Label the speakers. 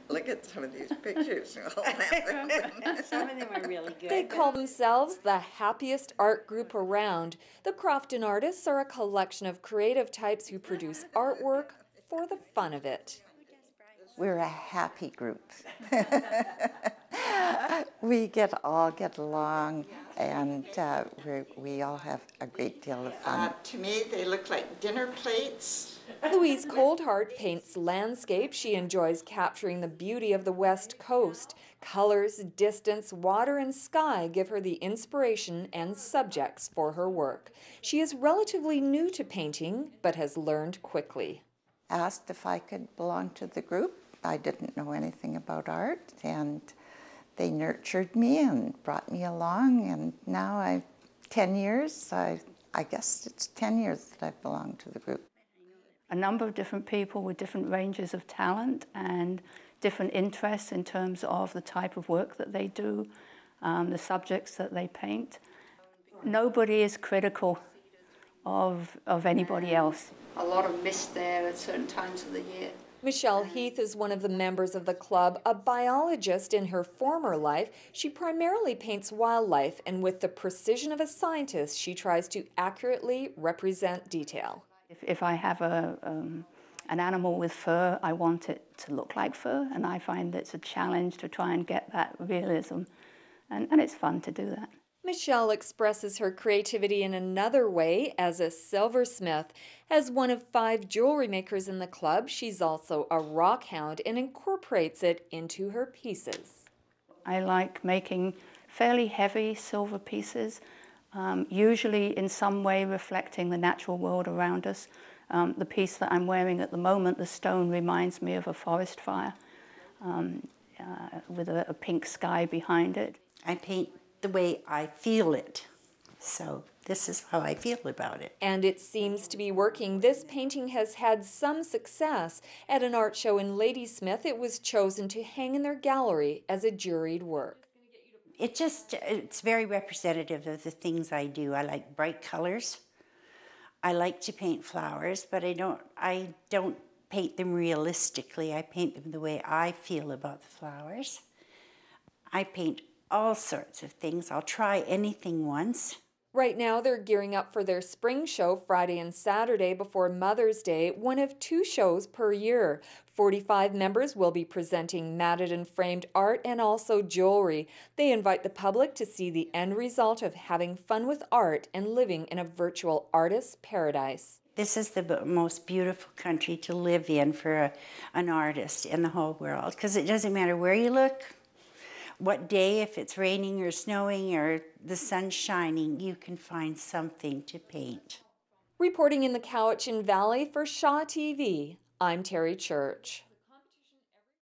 Speaker 1: Look at some of these pictures.
Speaker 2: Some of them are really good.
Speaker 3: They call themselves the happiest art group around. The Crofton artists are a collection of creative types who produce artwork for the fun of it.
Speaker 4: We're a happy group. We all get along, and we all have a great deal of fun.
Speaker 1: To me, they look like dinner plates.
Speaker 3: Louise Coldheart paints landscape. She enjoys capturing the beauty of the West Coast. Colors, distance, water, and sky give her the inspiration and subjects for her work. She is relatively new to painting, but has learned quickly.
Speaker 4: Asked if I could belong to the group. I didn't know anything about art, and they nurtured me and brought me along, and now 10 years, I guess it's 10 years that I've belonged to the group.
Speaker 5: A number of different people with different ranges of talent and different interests in terms of the type of work that they do, the subjects that they paint. Nobody is critical of anybody else. A lot of mist there at certain times of the year.
Speaker 3: Michelle Heath is one of the members of the club. A biologist in her former life, she primarily paints wildlife, and with the precision of a scientist, she tries to accurately represent detail.
Speaker 5: If I have an animal with fur, I want it to look like fur, and I find it's a challenge to try and get that realism, and it's fun to do that.
Speaker 3: Michelle expresses her creativity in another way as a silversmith. As one of 5 jewelry makers in the club, she's also a rock hound and incorporates it into her pieces.
Speaker 5: I like making fairly heavy silver pieces, usually in some way reflecting the natural world around us. The piece that I'm wearing at the moment, the stone, reminds me of a forest fire with a pink sky behind it.
Speaker 2: I paint the way I feel it. So this is how I feel about it.
Speaker 3: And it seems to be working. This painting has had some success. At an art show in Ladysmith, it was chosen to hang in their gallery as a juried work.
Speaker 2: It's very representative of the things I do. I like bright colors. I like to paint flowers, but I don't paint them realistically. I paint them the way I feel about the flowers. I paint all sorts of things. I'll try anything once.
Speaker 3: Right now, they're gearing up for their spring show Friday and Saturday before Mother's Day, one of 2 shows per year. 45 members will be presenting matted and framed art and also jewelry. They invite the public to see the end result of having fun with art and living in a virtual artist's paradise.
Speaker 2: This is the most beautiful country to live in for an artist in the whole world, because it doesn't matter where you look, what day, if it's raining or snowing or the sun's shining, you can find something to paint.
Speaker 3: Reporting in the Cowichan Valley for Shaw TV, I'm Terry Church.